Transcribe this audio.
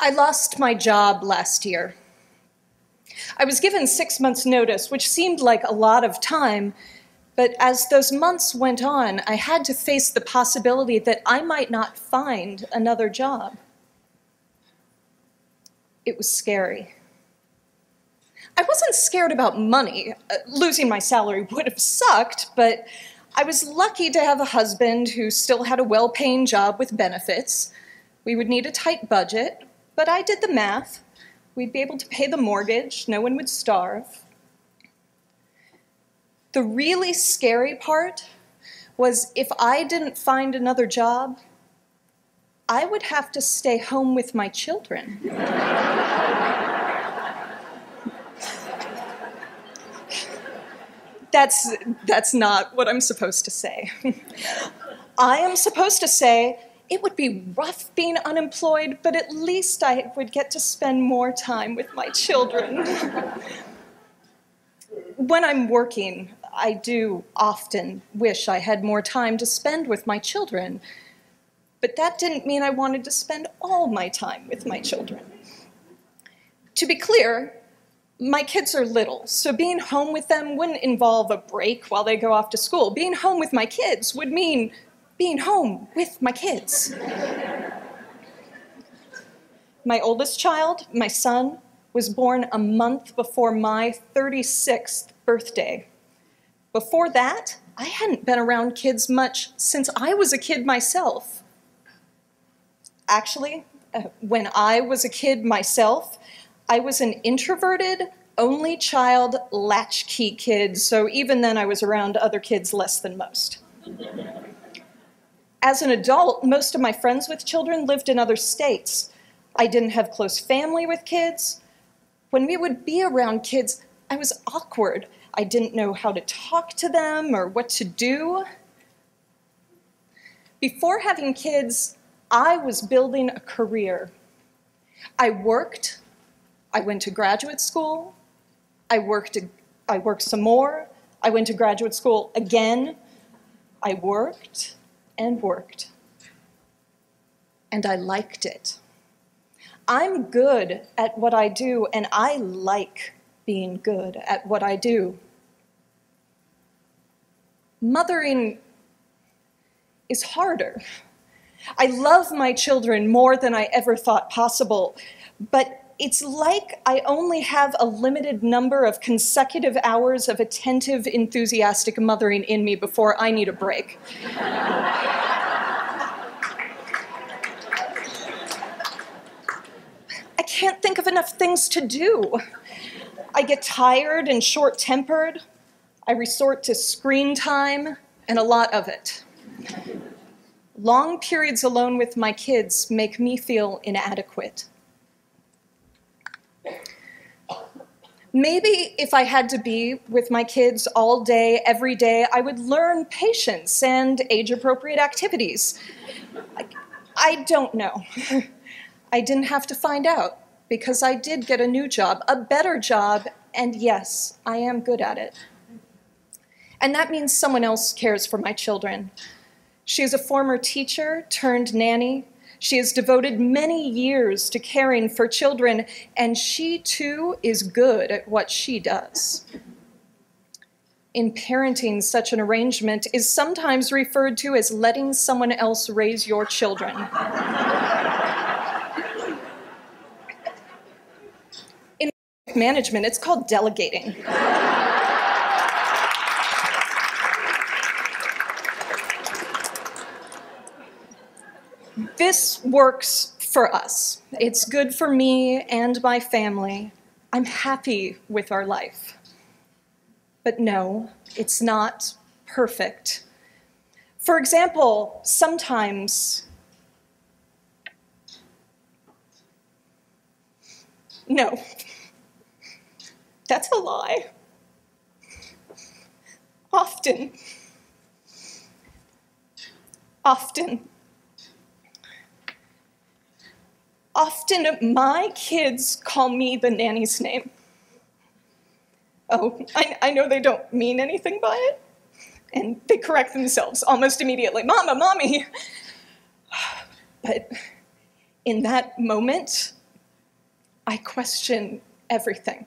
I lost my job last year. I was given 6 months' notice, which seemed like a lot of time, but as those months went on, I had to face the possibility that I might not find another job. It was scary. I wasn't scared about money. Losing my salary would have sucked, but I was lucky to have a husband who still had a well-paying job with benefits. We would need a tight budget, but I did the math. We'd be able to pay the mortgage, no one would starve. The really scary part was if I didn't find another job, I would have to stay home with my children. That's not what I'm supposed to say. I am supposed to say, it would be rough being unemployed, but at least I would get to spend more time with my children. When I'm working, I do often wish I had more time to spend with my children, but that didn't mean I wanted to spend all my time with my children. To be clear, my kids are little, so being home with them wouldn't involve a break while they go off to school. Being home with my kids would mean being home with my kids. My oldest child, my son, was born a month before my 36th birthday. Before that, I hadn't been around kids much since I was a kid myself. Actually, when I was a kid myself, I was an introverted, only child, latchkey kid, so even then I was around other kids less than most. As an adult, most of my friends with children lived in other states. I didn't have close family with kids. When we would be around kids, I was awkward. I didn't know how to talk to them or what to do. Before having kids, I was building a career. I worked. I went to graduate school. I worked some more. I went to graduate school again. I worked and worked. And I liked it. I'm good at what I do, and I like being good at what I do. Mothering is harder. I love my children more than I ever thought possible, but it's like I only have a limited number of consecutive hours of attentive, enthusiastic mothering in me before I need a break. I can't think of enough things to do. I get tired and short-tempered. I resort to screen time, and a lot of it. Long periods alone with my kids make me feel inadequate. Maybe if I had to be with my kids all day, every day, I would learn patience and age-appropriate activities. I don't know. I didn't have to find out, because I did get a new job, a better job, and yes, I am good at it. And that means someone else cares for my children. She is a former teacher turned nanny. She has devoted many years to caring for children, and she too is good at what she does. In parenting, such an arrangement is sometimes referred to as letting someone else raise your children. In management, it's called delegating. This works for us. It's good for me and my family. I'm happy with our life. But no, it's not perfect. For example, sometimes, no, that's a lie. Often my kids call me the nanny's name. Oh, I know they don't mean anything by it, and they correct themselves almost immediately. Mama, mommy. But in that moment, I question everything.